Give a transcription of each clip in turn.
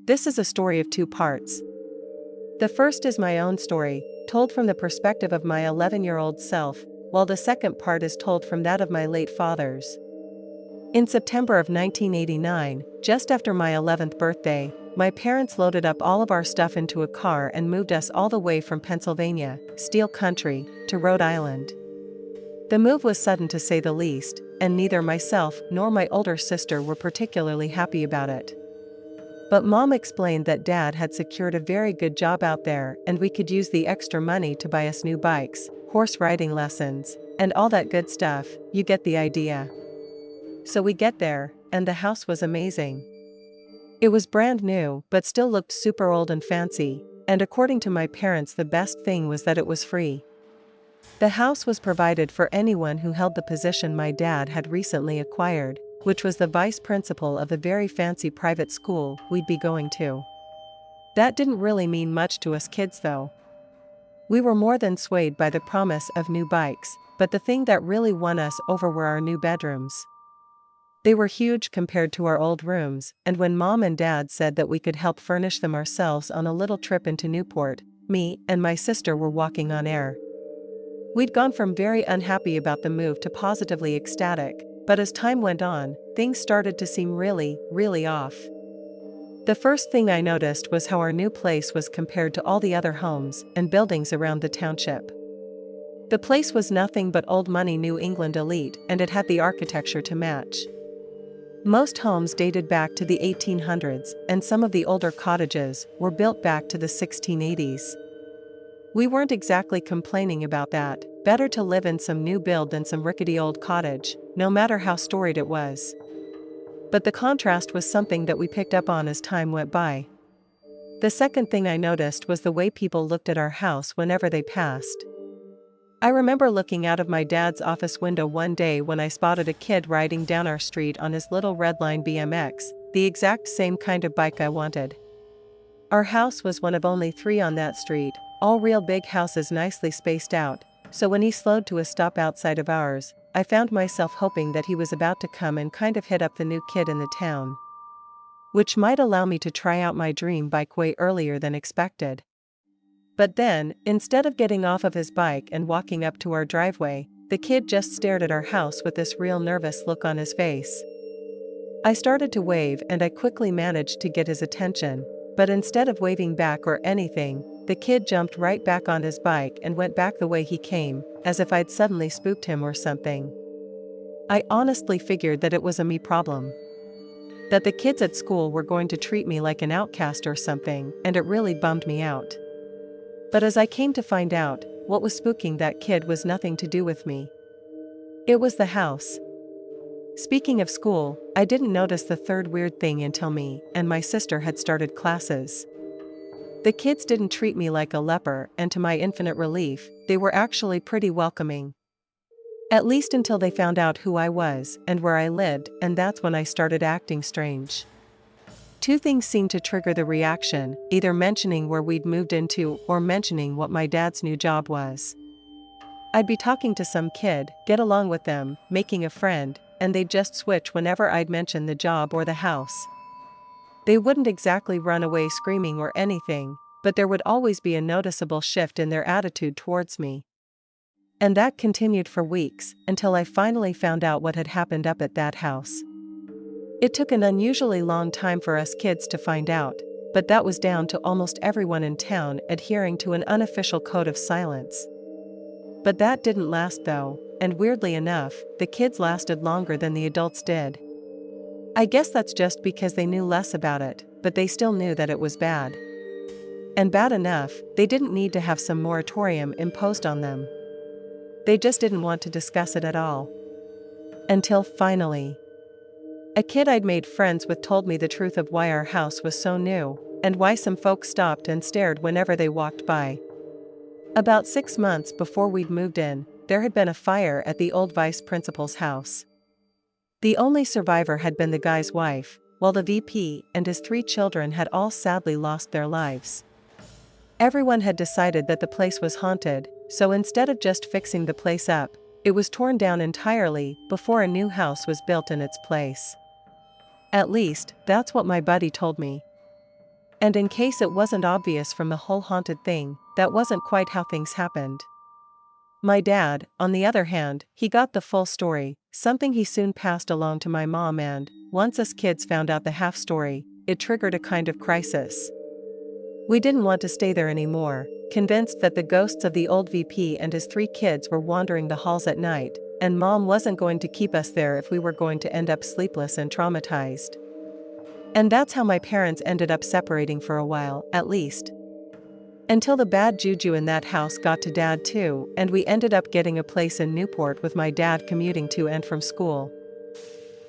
This is a story of two parts. The first is my own story, told from the perspective of my 11-year-old self, while the second part is told from that of my late father's. In September of 1989, just after my 11th birthday, my parents loaded up all of our stuff into a car and moved us all the way from Pennsylvania, Steel Country, to Rhode Island. The move was sudden to say the least, and neither myself nor my older sister were particularly happy about it. But Mom explained that Dad had secured a very good job out there and we could use the extra money to buy us new bikes, horse riding lessons, and all that good stuff. You get the idea. So we get there, and the house was amazing. It was brand new but still looked super old and fancy, and according to my parents the best thing was that it was free. The house was provided for anyone who held the position my dad had recently acquired, which was the vice principal of the very fancy private school we'd be going to. That didn't really mean much to us kids though. We were more than swayed by the promise of new bikes, but the thing that really won us over were our new bedrooms. They were huge compared to our old rooms, and when Mom and Dad said that we could help furnish them ourselves on a little trip into Newport, me and my sister were walking on air. We'd gone from very unhappy about the move to positively ecstatic, but as time went on, things started to seem really, really off. The first thing I noticed was how our new place was compared to all the other homes and buildings around the township. The place was nothing but old money New England elite, and it had the architecture to match. Most homes dated back to the 1800s, and some of the older cottages were built back to the 1680s. We weren't exactly complaining about that. Better to live in some new build than some rickety old cottage, no matter how storied it was. But the contrast was something that we picked up on as time went by. The second thing I noticed was the way people looked at our house whenever they passed. I remember looking out of my dad's office window one day when I spotted a kid riding down our street on his little redline BMX, the exact same kind of bike I wanted. Our house was one of only 3 on that street, all real big houses nicely spaced out, so when he slowed to a stop outside of ours, I found myself hoping that he was about to come and kind of hit up the new kid in the town. Which might allow me to try out my dream bike way earlier than expected. But then, instead of getting off of his bike and walking up to our driveway, the kid just stared at our house with this real nervous look on his face. I started to wave and I quickly managed to get his attention, but instead of waving back or anything, the kid jumped right back on his bike and went back the way he came, as if I'd suddenly spooked him or something. I honestly figured that it was a me problem. That the kids at school were going to treat me like an outcast or something, and it really bummed me out. But as I came to find out, what was spooking that kid was nothing to do with me. It was the house. Speaking of school, I didn't notice the third weird thing until me and my sister had started classes. The kids didn't treat me like a leper, and to my infinite relief, they were actually pretty welcoming. At least until they found out who I was and where I lived, and that's when I started acting strange. 2 things seemed to trigger the reaction, either mentioning where we'd moved into or mentioning what my dad's new job was. I'd be talking to some kid, get along with them, making a friend, and they'd just switch whenever I'd mention the job or the house. They wouldn't exactly run away screaming or anything, but there would always be a noticeable shift in their attitude towards me. And that continued for weeks, until I finally found out what had happened up at that house. It took an unusually long time for us kids to find out, but that was down to almost everyone in town adhering to an unofficial code of silence. But that didn't last though, and weirdly enough, the kids lasted longer than the adults did. I guess that's just because they knew less about it, but they still knew that it was bad. And bad enough, they didn't need to have some moratorium imposed on them. They just didn't want to discuss it at all. Until finally, a kid I'd made friends with told me the truth of why our house was so new, and why some folks stopped and stared whenever they walked by. About 6 months before we'd moved in, there had been a fire at the old vice principal's house. The only survivor had been the guy's wife, while the VP and his 3 children had all sadly lost their lives. Everyone had decided that the place was haunted, so instead of just fixing the place up, it was torn down entirely before a new house was built in its place. At least, that's what my buddy told me. And in case it wasn't obvious from the whole haunted thing, that wasn't quite how things happened. My dad, on the other hand, he got the full story, something he soon passed along to my mom, and, once us kids found out the half story, it triggered a kind of crisis. We didn't want to stay there anymore, convinced that the ghosts of the old VP and his 3 kids were wandering the halls at night, and Mom wasn't going to keep us there if we were going to end up sleepless and traumatized. And that's how my parents ended up separating for a while, at least. Until the bad juju in that house got to Dad too, and we ended up getting a place in Newport with my dad commuting to and from school.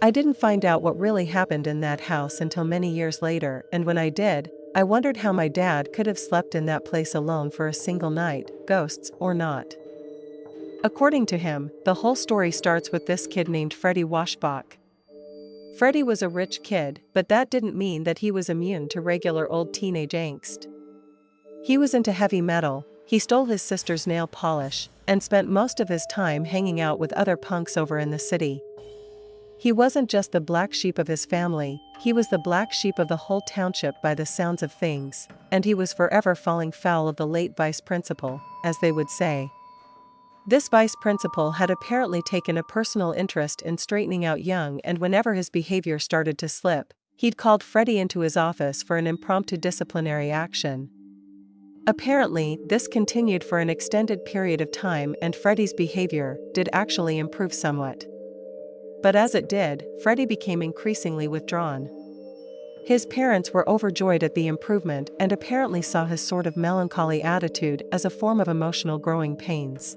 I didn't find out what really happened in that house until many years later, and when I did, I wondered how my dad could have slept in that place alone for a single night, ghosts or not. According to him, the whole story starts with this kid named Freddie Washbach. Freddie was a rich kid, but that didn't mean that he was immune to regular old teenage angst. He was into heavy metal, he stole his sister's nail polish, and spent most of his time hanging out with other punks over in the city. He wasn't just the black sheep of his family, he was the black sheep of the whole township by the sounds of things, and he was forever falling foul of the late vice principal, as they would say. This vice principal had apparently taken a personal interest in straightening out Young, and whenever his behavior started to slip, he'd called Freddie into his office for an impromptu disciplinary action. Apparently, this continued for an extended period of time, and Freddie's behavior did actually improve somewhat. But as it did, Freddie became increasingly withdrawn. His parents were overjoyed at the improvement and apparently saw his sort of melancholy attitude as a form of emotional growing pains.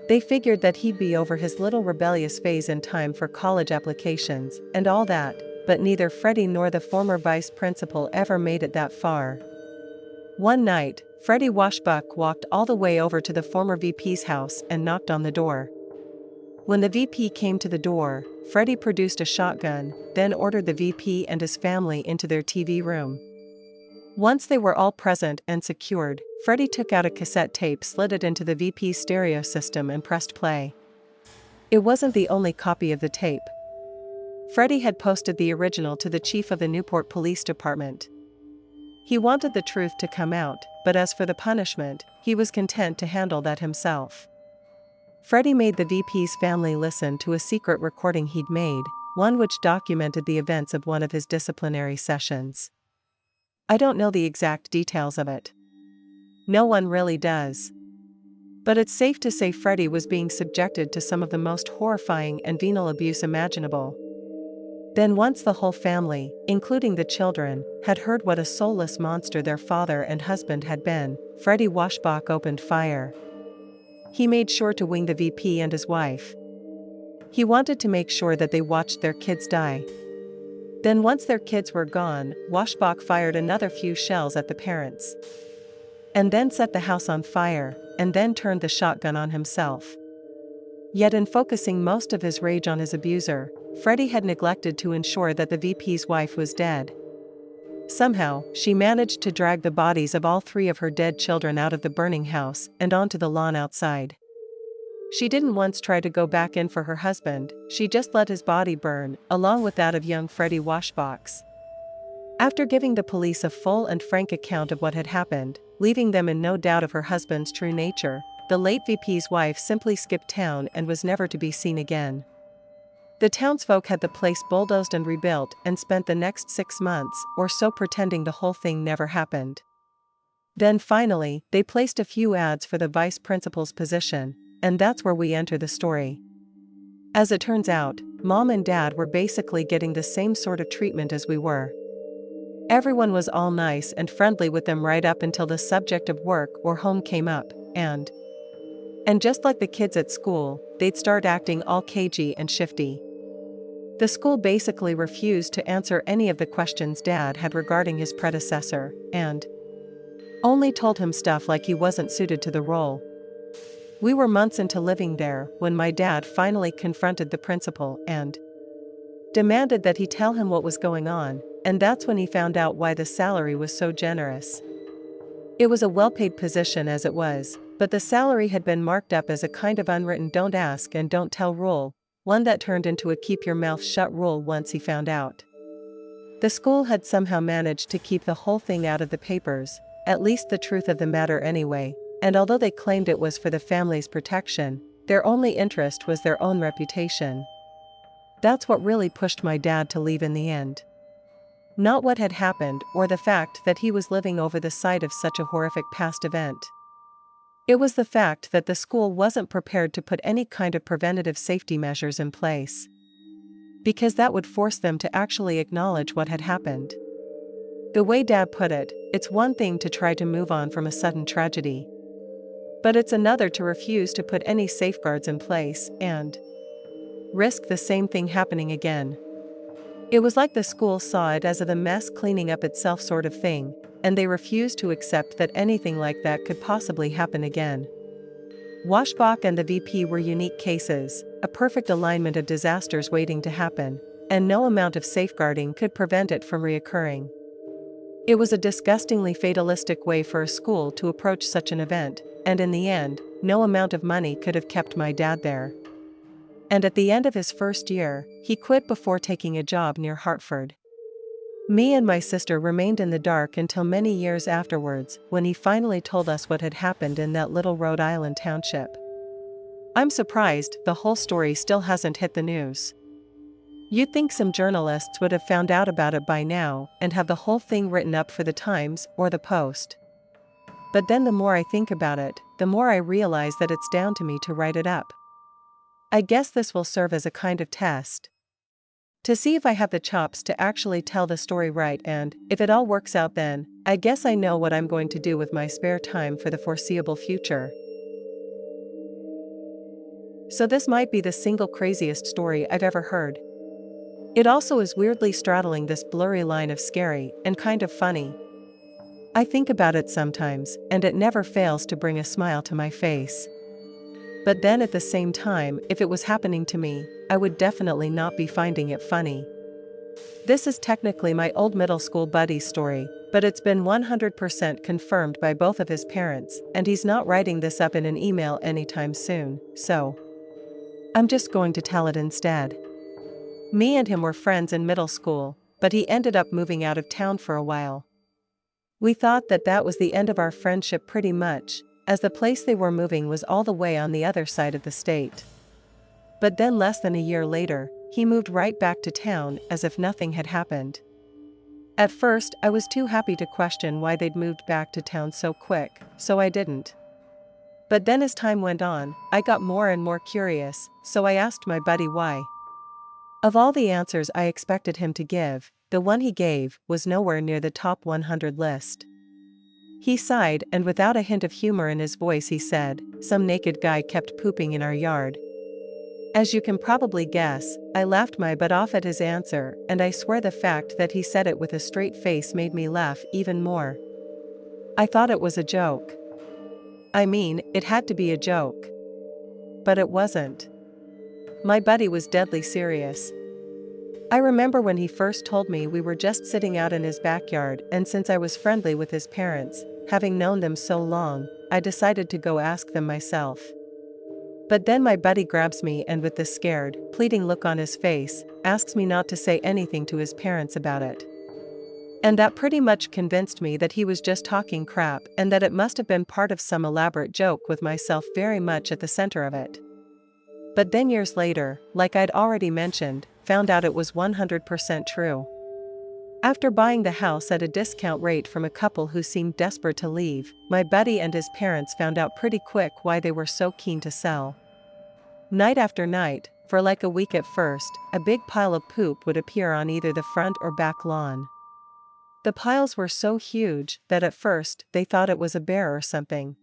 They figured that he'd be over his little rebellious phase in time for college applications and all that, but neither Freddie nor the former vice principal ever made it that far. One night, Freddie Washbach walked all the way over to the former VP's house and knocked on the door. When the VP came to the door, Freddie produced a shotgun, then ordered the VP and his family into their TV room. Once they were all present and secured, Freddie took out a cassette tape, slid it into the VP's stereo system and pressed play. It wasn't the only copy of the tape. Freddie had posted the original to the chief of the Newport Police Department. He wanted the truth to come out, but as for the punishment, he was content to handle that himself. Freddie made the VP's family listen to a secret recording he'd made, one which documented the events of one of his disciplinary sessions. I don't know the exact details of it. No one really does. But it's safe to say Freddie was being subjected to some of the most horrifying and venal abuse imaginable. Then once the whole family, including the children, had heard what a soulless monster their father and husband had been, Freddie Washbach opened fire. He made sure to wing the VP and his wife. He wanted to make sure that they watched their kids die. Then once their kids were gone, Washbach fired another few shells at the parents. And then set the house on fire, and then turned the shotgun on himself. Yet in focusing most of his rage on his abuser, Freddie had neglected to ensure that the VP's wife was dead. Somehow, she managed to drag the bodies of all 3 of her dead children out of the burning house and onto the lawn outside. She didn't once try to go back in for her husband, she just let his body burn, along with that of young Freddie Washbach's. After giving the police a full and frank account of what had happened, leaving them in no doubt of her husband's true nature, the late VP's wife simply skipped town and was never to be seen again. The townsfolk had the place bulldozed and rebuilt and spent the next 6 months or so pretending the whole thing never happened. Then finally, they placed a few ads for the vice principal's position, and that's where we enter the story. As it turns out, Mom and Dad were basically getting the same sort of treatment as we were. Everyone was all nice and friendly with them right up until the subject of work or home came up, and just like the kids at school, they'd start acting all cagey and shifty. The school basically refused to answer any of the questions Dad had regarding his predecessor, and only told him stuff like he wasn't suited to the role. We were months into living there when my dad finally confronted the principal and demanded that he tell him what was going on, and that's when he found out why the salary was so generous. It was a well-paid position as it was, but the salary had been marked up as a kind of unwritten don't ask and don't tell rule, one that turned into a keep your mouth shut rule once he found out. The school had somehow managed to keep the whole thing out of the papers, at least the truth of the matter anyway, and although they claimed it was for the family's protection, their only interest was their own reputation. That's what really pushed my dad to leave in the end. Not what had happened or the fact that he was living over the site of such a horrific past event. It was the fact that the school wasn't prepared to put any kind of preventative safety measures in place. Because that would force them to actually acknowledge what had happened. The way Dad put it, it's one thing to try to move on from a sudden tragedy. But it's another to refuse to put any safeguards in place and risk the same thing happening again. It was like the school saw it as a mess cleaning up itself sort of thing, and they refused to accept that anything like that could possibly happen again. Washbach and the VP were unique cases, a perfect alignment of disasters waiting to happen, and no amount of safeguarding could prevent it from reoccurring. It was a disgustingly fatalistic way for a school to approach such an event, and in the end, no amount of money could have kept my dad there. And at the end of his first year, he quit before taking a job near Hartford. Me and my sister remained in the dark until many years afterwards, when he finally told us what had happened in that little Rhode Island township. I'm surprised the whole story still hasn't hit the news. You'd think some journalists would have found out about it by now and have the whole thing written up for the Times or the Post. But then the more I think about it, the more I realize that it's down to me to write it up. I guess this will serve as a kind of test. To see if I have the chops to actually tell the story right, and, if it all works out, then, I guess I know what I'm going to do with my spare time for the foreseeable future. So this might be the single craziest story I've ever heard. It also is weirdly straddling this blurry line of scary and kind of funny. I think about it sometimes, and it never fails to bring a smile to my face. But then at the same time, if it was happening to me, I would definitely not be finding it funny. This is technically my old middle school buddy's story, but it's been 100% confirmed by both of his parents, and he's not writing this up in an email anytime soon, so I'm just going to tell it instead. Me and him were friends in middle school, but he ended up moving out of town for a while. We thought that that was the end of our friendship pretty much, as the place they were moving was all the way on the other side of the state. But then less than a year later, he moved right back to town as if nothing had happened. At first, I was too happy to question why they'd moved back to town so quick, so I didn't. But then as time went on, I got more and more curious, so I asked my buddy why. Of all the answers I expected him to give, the one he gave was nowhere near the top 100 list. He sighed, and without a hint of humor in his voice he said, "Some naked guy kept pooping in our yard." As you can probably guess, I laughed my butt off at his answer, and I swear the fact that he said it with a straight face made me laugh even more. I thought it was a joke. I mean, it had to be a joke. But it wasn't. My buddy was deadly serious. I remember when he first told me we were just sitting out in his backyard, and since I was friendly with his parents, having known them so long, I decided to go ask them myself. But then my buddy grabs me and with this scared, pleading look on his face, asks me not to say anything to his parents about it. And that pretty much convinced me that he was just talking crap and that it must have been part of some elaborate joke with myself very much at the center of it. But then years later, like I'd already mentioned, found out it was 100% true. After buying the house at a discount rate from a couple who seemed desperate to leave, my buddy and his parents found out pretty quick why they were so keen to sell. Night after night, for like a week at first, a big pile of poop would appear on either the front or back lawn. The piles were so huge that at first they thought it was a bear or something.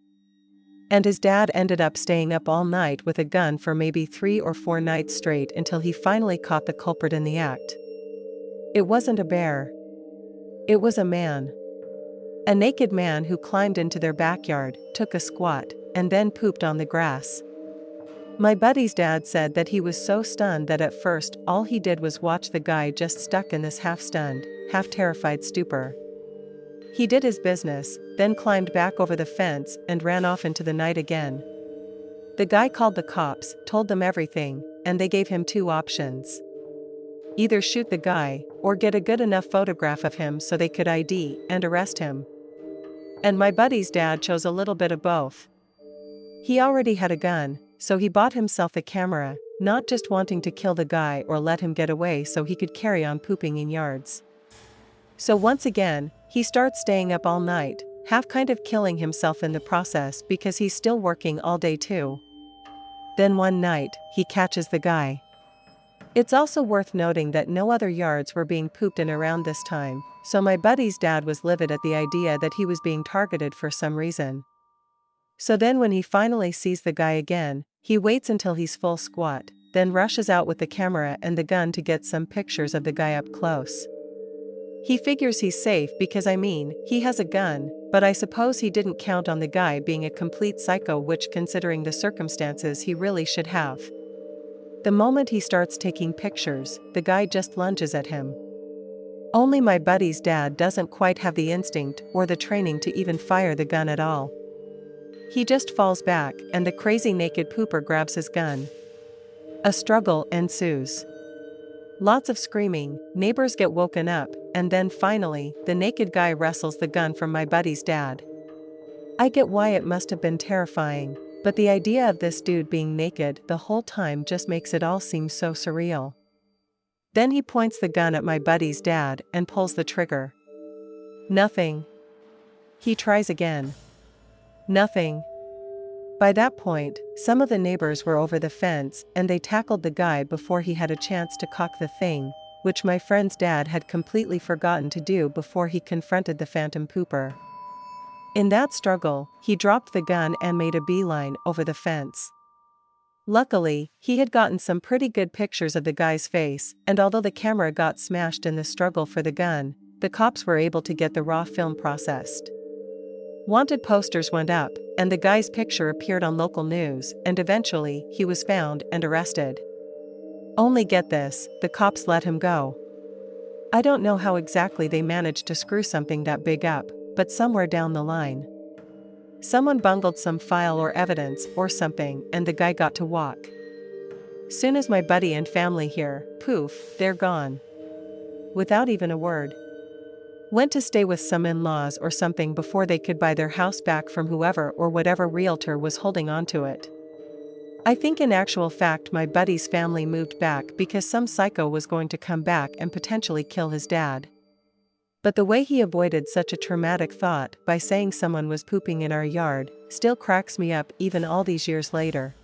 And his dad ended up staying up all night with a gun for maybe 3 or 4 nights straight until he finally caught the culprit in the act. It wasn't a bear. It was a man. A naked man who climbed into their backyard, took a squat, and then pooped on the grass. My buddy's dad said that he was so stunned that at first all he did was watch the guy just stuck in this half-stunned, half-terrified stupor. He did his business, then climbed back over the fence and ran off into the night again. The guy called the cops, told them everything, and they gave him 2 options. either shoot the guy, or get a good enough photograph of him so they could ID and arrest him. And my buddy's dad chose a little bit of both. He already had a gun, so he bought himself a camera, not just wanting to kill the guy or let him get away so he could carry on pooping in yards. So once again, he starts staying up all night, half kind of killing himself in the process because he's still working all day too. Then one night, he catches the guy. It's also worth noting that no other yards were being pooped in around this time, so my buddy's dad was livid at the idea that he was being targeted for some reason. So then when he finally sees the guy again, he waits until he's full squat, then rushes out with the camera and the gun to get some pictures of the guy up close. He figures he's safe because he has a gun, but I suppose he didn't count on the guy being a complete psycho, which considering the circumstances he really should have. The moment he starts taking pictures, the guy just lunges at him. Only my buddy's dad doesn't quite have the instinct or the training to even fire the gun at all. He just falls back and the crazy naked pooper grabs his gun. A struggle ensues. Lots of screaming, neighbors get woken up, and then finally, the naked guy wrestles the gun from my buddy's dad. I get why it must have been terrifying, but the idea of this dude being naked the whole time just makes it all seem so surreal. Then he points the gun at my buddy's dad and pulls the trigger. Nothing. He tries again. Nothing. By that point, some of the neighbors were over the fence and they tackled the guy before he had a chance to cock the thing, which my friend's dad had completely forgotten to do before he confronted the phantom pooper. In that struggle, he dropped the gun and made a beeline over the fence. Luckily, he had gotten some pretty good pictures of the guy's face, and although the camera got smashed in the struggle for the gun, the cops were able to get the raw film processed. Wanted posters went up, and the guy's picture appeared on local news, and eventually, he was found and arrested. Only get this, the cops let him go. I don't know how exactly they managed to screw something that big up, but somewhere down the line, someone bungled some file or evidence or something and the guy got to walk. Soon as my buddy and family hear, poof, they're gone. Without even a word. Went to stay with some in-laws or something before they could buy their house back from whoever or whatever realtor was holding onto it. I think in actual fact my buddy's family moved back because some psycho was going to come back and potentially kill his dad. But the way he avoided such a traumatic thought by saying someone was pooping in our yard still cracks me up even all these years later.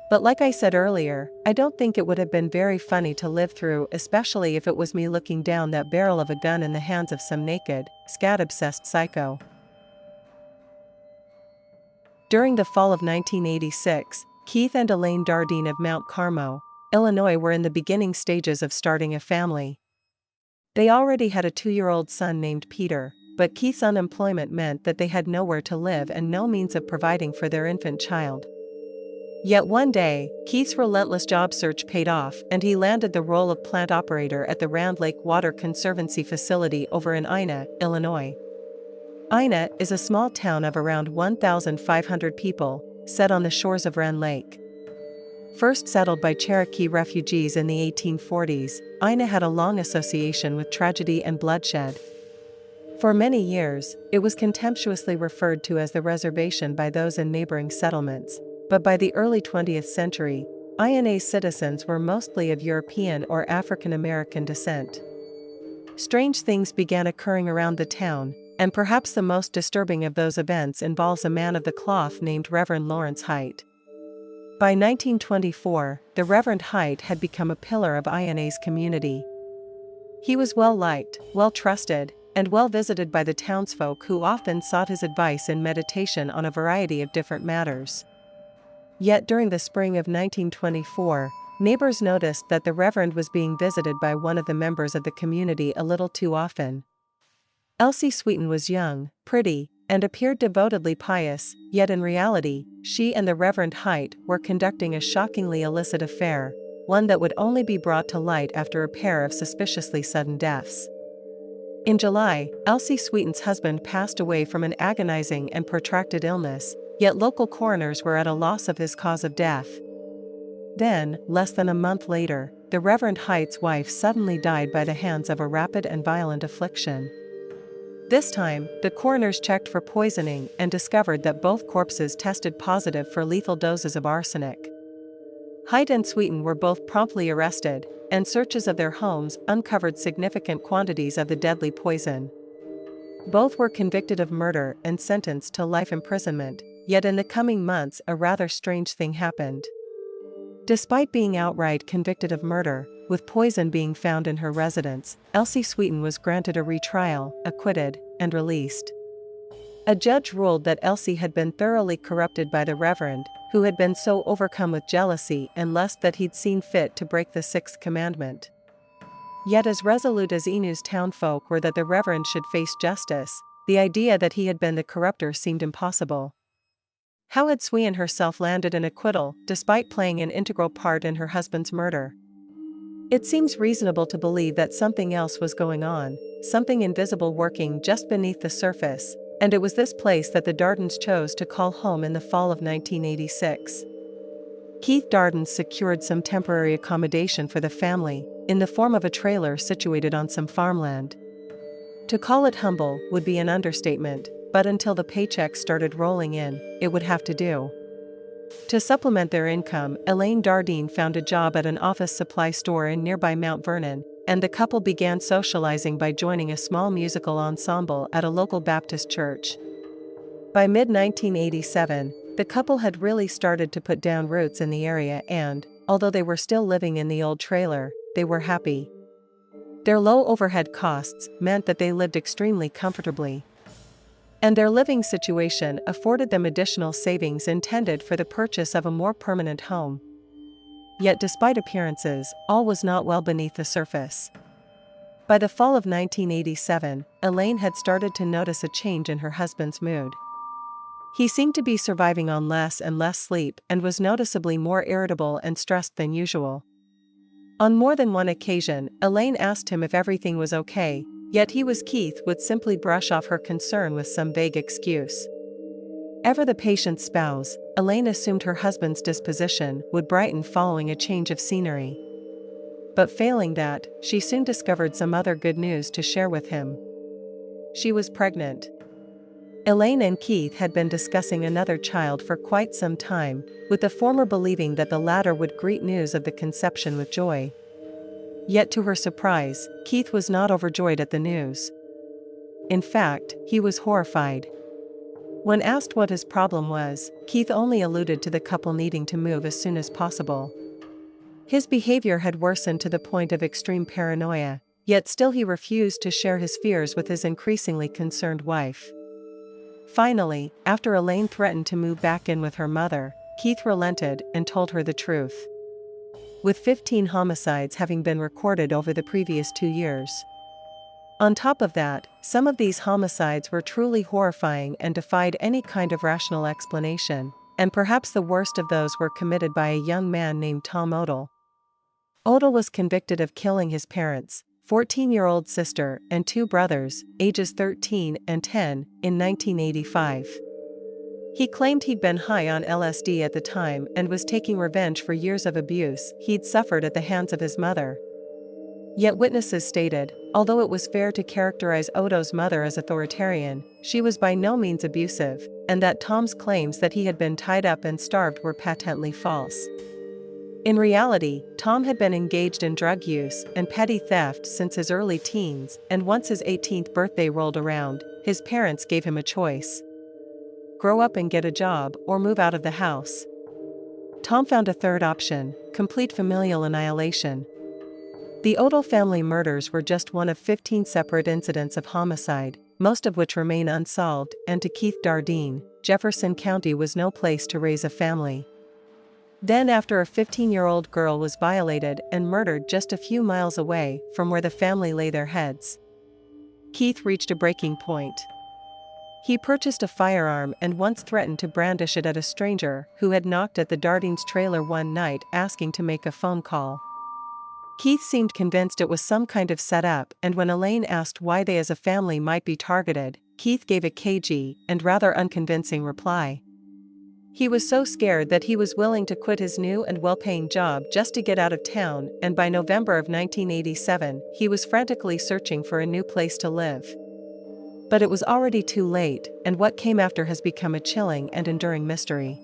But like I said earlier, I don't think it would have been very funny to live through, especially if it was me looking down that barrel of a gun in the hands of some naked, scat-obsessed psycho. During the fall of 1986, Keith and Elaine Dardine of Mount Carmel, Illinois were in the beginning stages of starting a family. They already had a 2-year-old son named Peter, but Keith's unemployment meant that they had nowhere to live and no means of providing for their infant child. Yet one day, Keith's relentless job search paid off and he landed the role of plant operator at the Round Lake Water Conservancy facility over in Ina, Illinois. Ina is a small town of around 1,500 people, set on the shores of Round Lake. First settled by Cherokee refugees in the 1840s, Ina had a long association with tragedy and bloodshed. For many years, it was contemptuously referred to as the reservation by those in neighboring settlements. But by the early 20th century, INA's citizens were mostly of European or African American descent. Strange things began occurring around the town, and perhaps the most disturbing of those events involves a man of the cloth named Reverend Lawrence Hite. By 1924, the Reverend Hite had become a pillar of INA's community. He was well-liked, well-trusted, and well-visited by the townsfolk who often sought his advice in meditation on a variety of different matters. Yet during the spring of 1924, neighbors noticed that the Reverend was being visited by one of the members of the community a little too often. Elsie Sweeten was young, pretty, and appeared devotedly pious, yet in reality, she and the Reverend Hite were conducting a shockingly illicit affair, one that would only be brought to light after a pair of suspiciously sudden deaths. In July, Elsie Sweeten's husband passed away from an agonizing and protracted illness, yet local coroners were at a loss of his cause of death. Then, less than a month later, the Reverend Hite's wife suddenly died by the hands of a rapid and violent affliction. This time, the coroners checked for poisoning and discovered that both corpses tested positive for lethal doses of arsenic. Hite and Sweeten were both promptly arrested, and searches of their homes uncovered significant quantities of the deadly poison. Both were convicted of murder and sentenced to life imprisonment, yet in the coming months a rather strange thing happened. Despite being outright convicted of murder, with poison being found in her residence, Elsie Sweeten was granted a retrial, acquitted, and released. A judge ruled that Elsie had been thoroughly corrupted by the Reverend, who had been so overcome with jealousy and lust that he'd seen fit to break the sixth commandment. Yet as resolute as Enu's townfolk were that the Reverend should face justice, the idea that he had been the corrupter seemed impossible. How had Sweeten herself landed an acquittal, despite playing an integral part in her husband's murder? It seems reasonable to believe that something else was going on, something invisible working just beneath the surface, and it was this place that the Dardens chose to call home in the fall of 1986. Keith Darden secured some temporary accommodation for the family, in the form of a trailer situated on some farmland. To call it humble would be an understatement, but until the paychecks started rolling in, it would have to do. To supplement their income, Elaine Dardeen found a job at an office supply store in nearby Mount Vernon, and the couple began socializing by joining a small musical ensemble at a local Baptist church. By mid-1987, the couple had really started to put down roots in the area and, although they were still living in the old trailer, they were happy. Their low overhead costs meant that they lived extremely comfortably. And their living situation afforded them additional savings intended for the purchase of a more permanent home. Yet despite appearances, all was not well beneath the surface. By the fall of 1987, Elaine had started to notice a change in her husband's mood. He seemed to be surviving on less and less sleep and was noticeably more irritable and stressed than usual. On more than one occasion, Elaine asked him if everything was okay, yet Keith would simply brush off her concern with some vague excuse. Ever the patient spouse, Elaine assumed her husband's disposition would brighten following a change of scenery. But failing that, she soon discovered some other good news to share with him. She was pregnant. Elaine and Keith had been discussing another child for quite some time, with the former believing that the latter would greet news of the conception with joy. Yet to her surprise, Keith was not overjoyed at the news. In fact, he was horrified. When asked what his problem was, Keith only alluded to the couple needing to move as soon as possible. His behavior had worsened to the point of extreme paranoia, yet still he refused to share his fears with his increasingly concerned wife. Finally, after Elaine threatened to move back in with her mother, Keith relented and told her the truth. With 15 homicides having been recorded over the previous 2 years. On top of that, some of these homicides were truly horrifying and defied any kind of rational explanation, and perhaps the worst of those were committed by a young man named Tom Odell. Odell was convicted of killing his parents, 14-year-old sister and 2 brothers, ages 13 and 10, in 1985. He claimed he'd been high on LSD at the time and was taking revenge for years of abuse he'd suffered at the hands of his mother. Yet witnesses stated, although it was fair to characterize Odo's mother as authoritarian, she was by no means abusive, and that Tom's claims that he had been tied up and starved were patently false. In reality, Tom had been engaged in drug use and petty theft since his early teens, and once his 18th birthday rolled around, his parents gave him a choice. Grow up and get a job, or move out of the house. Tom found a third option: complete familial annihilation. The Odell family murders were just one of 15 separate incidents of homicide, most of which remain unsolved, and to Keith Dardeen, Jefferson County was no place to raise a family. Then after a 15-year-old girl was violated and murdered just a few miles away from where the family lay their heads, Keith reached a breaking point. He purchased a firearm and once threatened to brandish it at a stranger who had knocked at the Dardeens' trailer one night asking to make a phone call. Keith seemed convinced it was some kind of setup, and when Elaine asked why they as a family might be targeted, Keith gave a cagey and rather unconvincing reply. He was so scared that he was willing to quit his new and well-paying job just to get out of town, and by November of 1987, he was frantically searching for a new place to live. But it was already too late, and what came after has become a chilling and enduring mystery.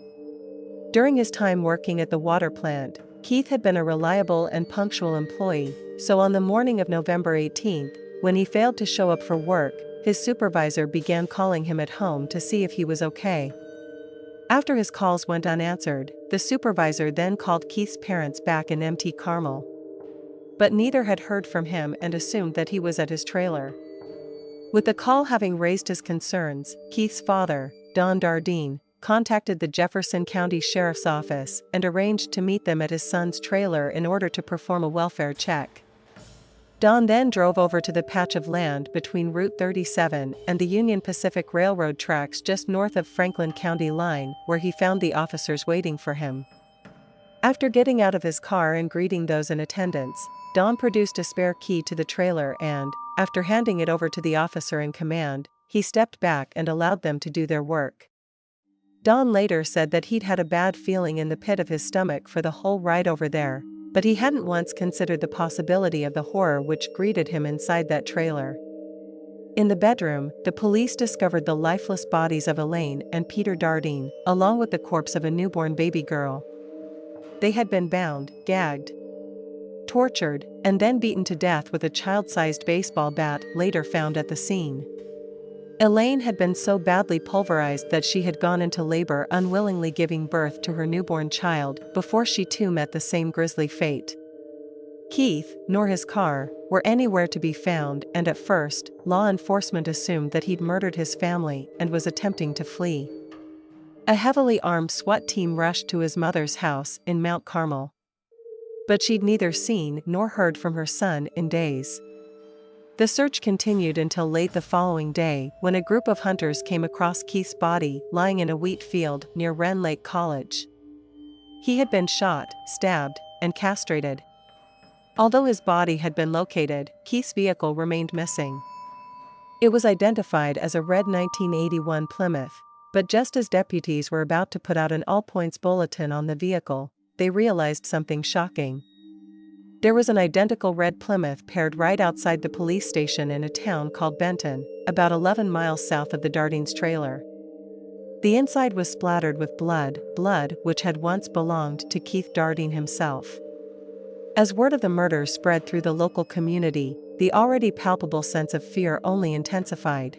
During his time working at the water plant, Keith had been a reliable and punctual employee, so on the morning of November 18th, when he failed to show up for work, his supervisor began calling him at home to see if he was okay. After his calls went unanswered, the supervisor then called Keith's parents back in empty Carmel. But neither had heard from him and assumed that he was at his trailer. With the call having raised his concerns, Keith's father, Don Dardine, contacted the Jefferson County Sheriff's Office and arranged to meet them at his son's trailer in order to perform a welfare check. Don then drove over to the patch of land between Route 37 and the Union Pacific Railroad tracks just north of Franklin County line, where he found the officers waiting for him. After getting out of his car and greeting those in attendance, Don produced a spare key to the trailer and, after handing it over to the officer in command, he stepped back and allowed them to do their work. Don later said that he'd had a bad feeling in the pit of his stomach for the whole ride over there, but he hadn't once considered the possibility of the horror which greeted him inside that trailer. In the bedroom, the police discovered the lifeless bodies of Elaine and Peter Dardine, along with the corpse of a newborn baby girl. They had been bound, gagged, tortured, and then beaten to death with a child-sized baseball bat later found at the scene. Elaine had been so badly pulverized that she had gone into labor, unwillingly giving birth to her newborn child before she too met the same grisly fate. Keith, nor his car, were anywhere to be found, and at first, law enforcement assumed that he'd murdered his family and was attempting to flee. A heavily armed SWAT team rushed to his mother's house in Mount Carmel. But she'd neither seen nor heard from her son in days. The search continued until late the following day, when a group of hunters came across Keith's body lying in a wheat field near Wren Lake College. He had been shot, stabbed, and castrated. Although his body had been located, Keith's vehicle remained missing. It was identified as a red 1981 Plymouth, but just as deputies were about to put out an all-points bulletin on the vehicle, they realized something shocking. There was an identical red Plymouth paired right outside the police station in a town called Benton, about 11 miles south of the Dardines' trailer. The inside was splattered with blood which had once belonged to Keith Dardine himself. As word of the murder spread through the local community, the already palpable sense of fear only intensified.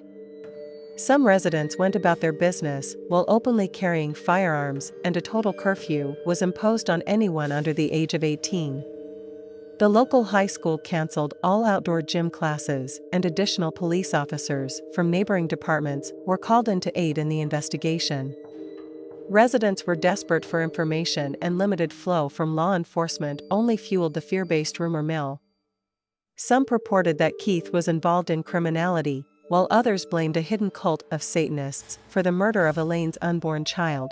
Some residents went about their business while openly carrying firearms, and a total curfew was imposed on anyone under the age of 18. The local high school canceled all outdoor gym classes, and additional police officers from neighboring departments were called in to aid in the investigation. Residents were desperate for information, and limited flow from law enforcement only fueled the fear-based rumor mill. Some purported that Keith was involved in criminality, while others blamed a hidden cult of Satanists for the murder of Elaine's unborn child.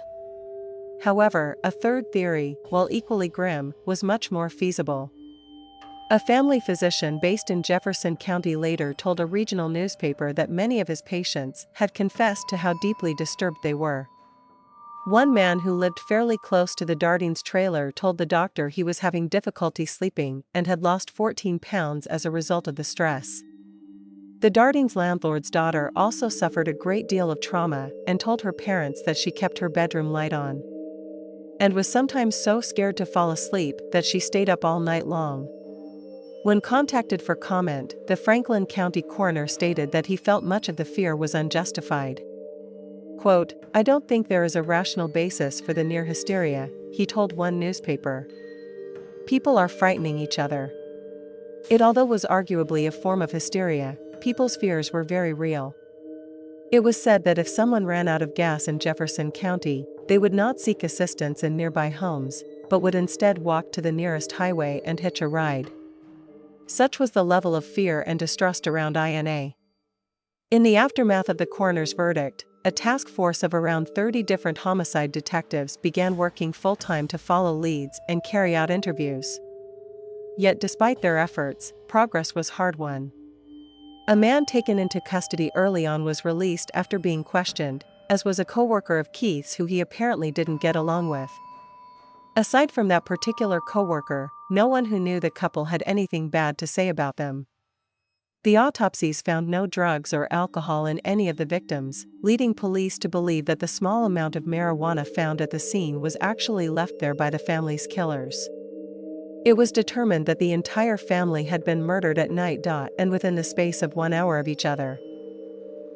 However, a third theory, while equally grim, was much more feasible. A family physician based in Jefferson County later told a regional newspaper that many of his patients had confessed to how deeply disturbed they were. One man who lived fairly close to the Dardines' trailer told the doctor he was having difficulty sleeping and had lost 14 pounds as a result of the stress. The Dardines' landlord's daughter also suffered a great deal of trauma and told her parents that she kept her bedroom light on, and was sometimes so scared to fall asleep that she stayed up all night long. When contacted for comment, the Franklin County coroner stated that he felt much of the fear was unjustified. Quote, "I don't think there is a rational basis for the near hysteria," he told one newspaper. "People are frightening each other." Although was arguably a form of hysteria, people's fears were very real. It was said that if someone ran out of gas in Jefferson County, they would not seek assistance in nearby homes, but would instead walk to the nearest highway and hitch a ride. Such was the level of fear and distrust around INA. In the aftermath of the coroner's verdict, a task force of around 30 different homicide detectives began working full-time to follow leads and carry out interviews. Yet despite their efforts, progress was hard-won. A man taken into custody early on was released after being questioned, as was a coworker of Keith's who he apparently didn't get along with. Aside from that particular coworker, no one who knew the couple had anything bad to say about them. The autopsies found no drugs or alcohol in any of the victims, leading police to believe that the small amount of marijuana found at the scene was actually left there by the family's killers. It was determined that the entire family had been murdered at night and within the space of 1 hour of each other.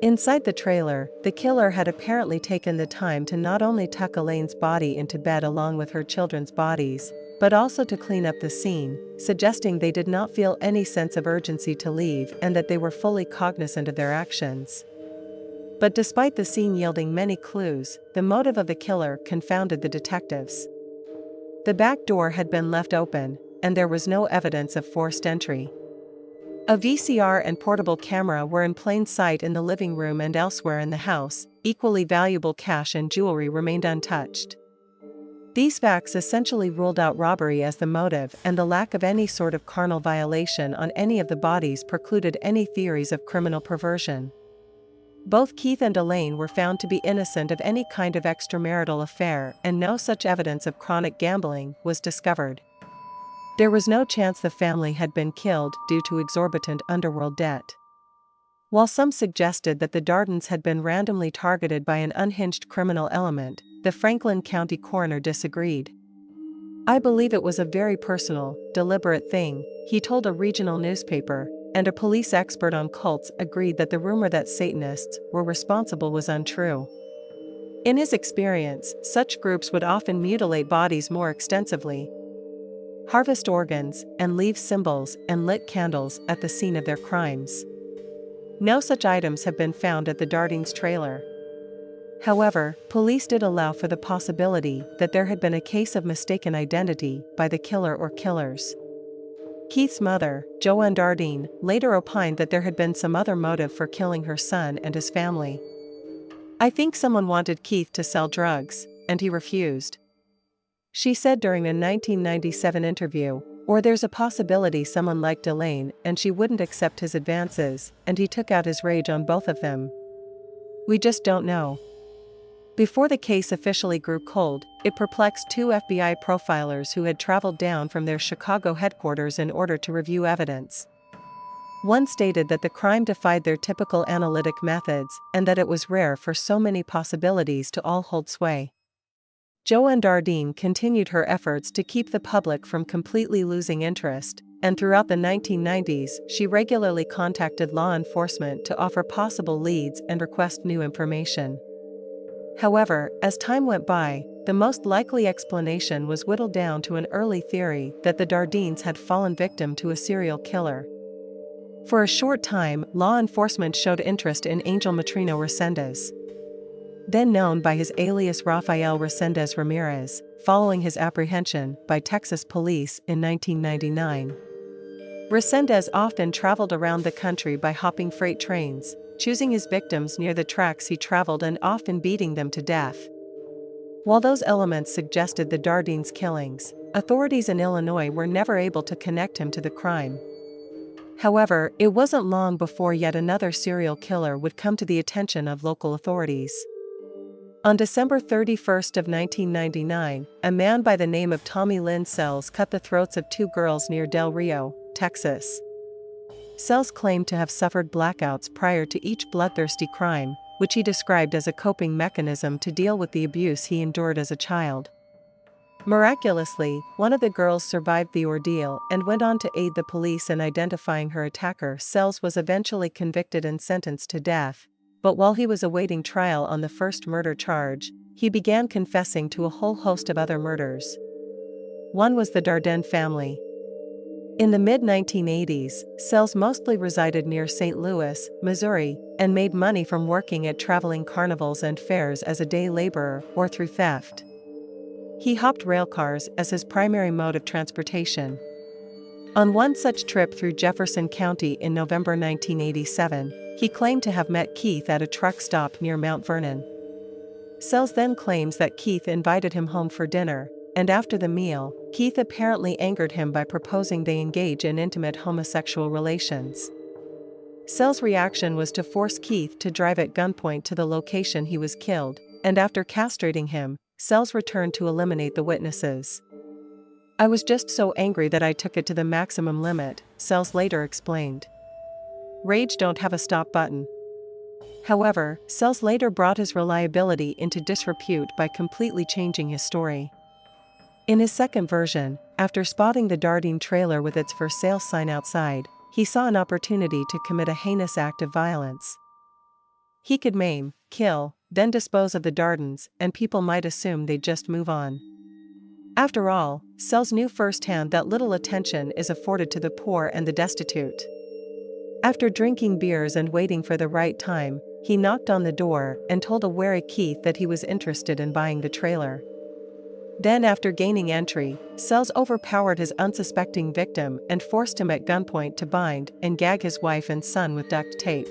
Inside the trailer, the killer had apparently taken the time to not only tuck Elaine's body into bed along with her children's bodies, but also to clean up the scene, suggesting they did not feel any sense of urgency to leave and that they were fully cognizant of their actions. But despite the scene yielding many clues, the motive of the killer confounded the detectives. The back door had been left open, and there was no evidence of forced entry. A VCR and portable camera were in plain sight in the living room and elsewhere in the house. Equally valuable cash and jewelry remained untouched. These facts essentially ruled out robbery as the motive, and the lack of any sort of carnal violation on any of the bodies precluded any theories of criminal perversion. Both Keith and Elaine were found to be innocent of any kind of extramarital affair, and no such evidence of chronic gambling was discovered. There was no chance the family had been killed due to exorbitant underworld debt. While some suggested that the Dardens had been randomly targeted by an unhinged criminal element, the Franklin County coroner disagreed. "I believe it was a very personal, deliberate thing," he told a regional newspaper, and a police expert on cults agreed that the rumor that Satanists were responsible was untrue. In his experience, such groups would often mutilate bodies more extensively, harvest organs, and leave symbols and lit candles at the scene of their crimes. No such items have been found at the Dardens trailer. However, police did allow for the possibility that there had been a case of mistaken identity by the killer or killers. Keith's mother, Joanne Dardeen, later opined that there had been some other motive for killing her son and his family. "I think someone wanted Keith to sell drugs, and he refused," she said during a 1997 interview, "or there's a possibility someone liked Elaine and she wouldn't accept his advances, and he took out his rage on both of them. We just don't know." Before the case officially grew cold, it perplexed two FBI profilers who had traveled down from their Chicago headquarters in order to review evidence. One stated that the crime defied their typical analytic methods and that it was rare for so many possibilities to all hold sway. Joanne Dardeen continued her efforts to keep the public from completely losing interest, and throughout the 1990s she regularly contacted law enforcement to offer possible leads and request new information. However, as time went by, the most likely explanation was whittled down to an early theory that the Dardeens had fallen victim to a serial killer. For a short time, law enforcement showed interest in Angel Matrino Resendez, then known by his alias Rafael Resendez Ramirez, following his apprehension by Texas police in 1999. Resendez often traveled around the country by hopping freight trains, choosing his victims near the tracks he traveled and often beating them to death. While those elements suggested the Dardeens' killings, authorities in Illinois were never able to connect him to the crime. However, it wasn't long before yet another serial killer would come to the attention of local authorities. On December 31 of 1999, a man by the name of Tommy Lynn Sells cut the throats of two girls near Del Rio, Texas. Sells claimed to have suffered blackouts prior to each bloodthirsty crime, which he described as a coping mechanism to deal with the abuse he endured as a child. Miraculously, one of the girls survived the ordeal and went on to aid the police in identifying her attacker. Sells was eventually convicted and sentenced to death, but while he was awaiting trial on the first murder charge, he began confessing to a whole host of other murders. One was the Dardenne family. In the mid-1980s, Sells mostly resided near St. Louis, Missouri, and made money from working at traveling carnivals and fairs as a day laborer or through theft. He hopped railcars as his primary mode of transportation. On one such trip through Jefferson County in November 1987, he claimed to have met Keith at a truck stop near Mount Vernon. Sells then claims that Keith invited him home for dinner, and after the meal, Keith apparently angered him by proposing they engage in intimate homosexual relations. Sel's reaction was to force Keith to drive at gunpoint to the location he was killed, and after castrating him, Sel's returned to eliminate the witnesses. "I was just so angry that I took it to the maximum limit," Sel's later explained. Rage don't have a stop button. However, Sells later brought his reliability into disrepute by completely changing his story. In his second version, after spotting the Dardine trailer with its for sale sign outside, he saw an opportunity to commit a heinous act of violence. He could maim, kill, then dispose of the Dardines, and people might assume they'd just move on. After all, Sells knew firsthand that little attention is afforded to the poor and the destitute. After drinking beers and waiting for the right time, he knocked on the door and told a wary Keith that he was interested in buying the trailer. Then, after gaining entry, Sells overpowered his unsuspecting victim and forced him at gunpoint to bind and gag his wife and son with duct tape.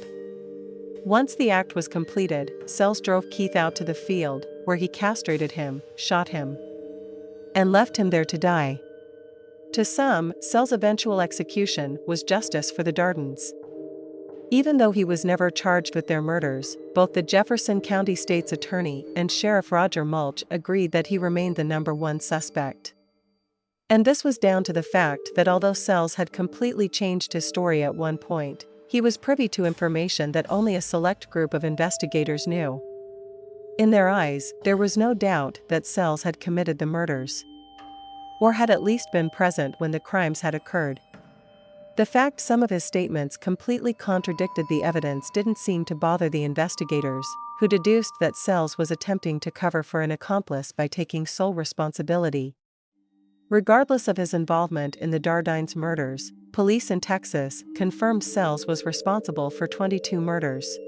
Once the act was completed, Sells drove Keith out to the field, where he castrated him, shot him, and left him there to die. To some, Sells' eventual execution was justice for the Dardines. Even though he was never charged with their murders, both the Jefferson County State's Attorney and Sheriff Roger Mulch agreed that he remained the number one suspect. And this was down to the fact that although Sells had completely changed his story at one point, he was privy to information that only a select group of investigators knew. In their eyes, there was no doubt that Sells had committed the murders, or had at least been present when the crimes had occurred. The fact some of his statements completely contradicted the evidence didn't seem to bother the investigators, who deduced that Sells was attempting to cover for an accomplice by taking sole responsibility. Regardless of his involvement in the Dardines murders, police in Texas confirmed Sells was responsible for 22 murders.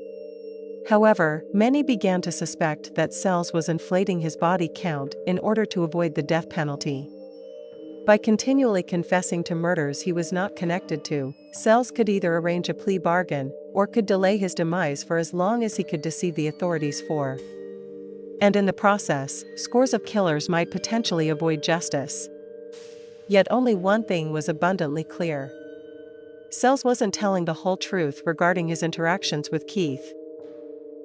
However, many began to suspect that Sells was inflating his body count in order to avoid the death penalty. By continually confessing to murders he was not connected to, Sells could either arrange a plea bargain, or could delay his demise for as long as he could deceive the authorities for. And in the process, scores of killers might potentially avoid justice. Yet only one thing was abundantly clear. Sells wasn't telling the whole truth regarding his interactions with Keith.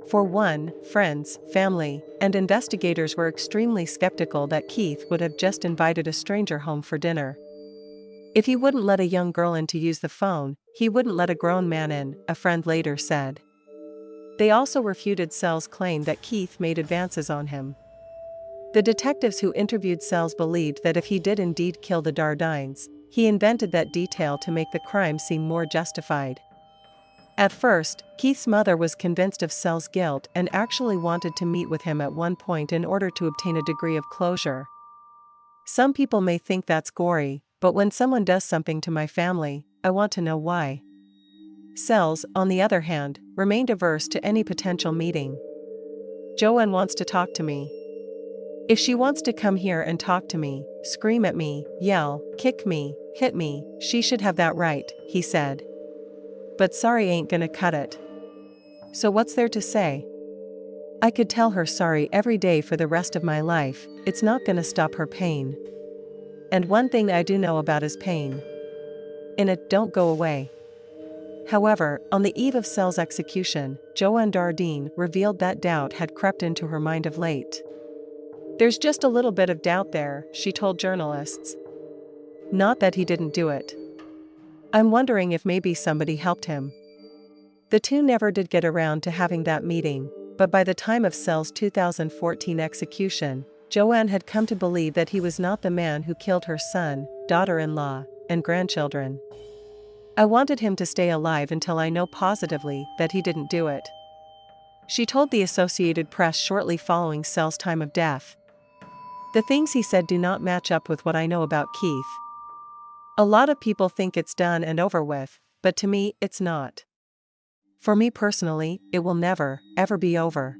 For one, friends, family, and investigators were extremely skeptical that Keith would have just invited a stranger home for dinner. If he wouldn't let a young girl in to use the phone, he wouldn't let a grown man in, a friend later said. They also refuted Sells' claim that Keith made advances on him. The detectives who interviewed Sells believed that if he did indeed kill the Dardines, he invented that detail to make the crime seem more justified. At first, Keith's mother was convinced of Sells' guilt and actually wanted to meet with him at one point in order to obtain a degree of closure. "Some people may think that's gory, but when someone does something to my family, I want to know why." Sells, on the other hand, remained averse to any potential meeting. "Joanne wants to talk to me. If she wants to come here and talk to me, scream at me, yell, kick me, hit me, she should have that right," he said. "But sorry ain't gonna cut it. So what's there to say? I could tell her sorry every day for the rest of my life, it's not gonna stop her pain. And one thing I do know about is pain. And it don't go away." However, on the eve of Sells' execution, Joanne Dardine revealed that doubt had crept into her mind of late. "There's just a little bit of doubt there," she told journalists. "Not that he didn't do it. I'm wondering if maybe somebody helped him." The two never did get around to having that meeting, but by the time of Sells' 2014 execution, Joanne had come to believe that he was not the man who killed her son, daughter-in-law, and grandchildren. "I wanted him to stay alive until I know positively that he didn't do it," she told the Associated Press shortly following Sells' time of death. "The things he said do not match up with what I know about Keith. A lot of people think it's done and over with, but to me, it's not. For me personally, it will never, ever be over."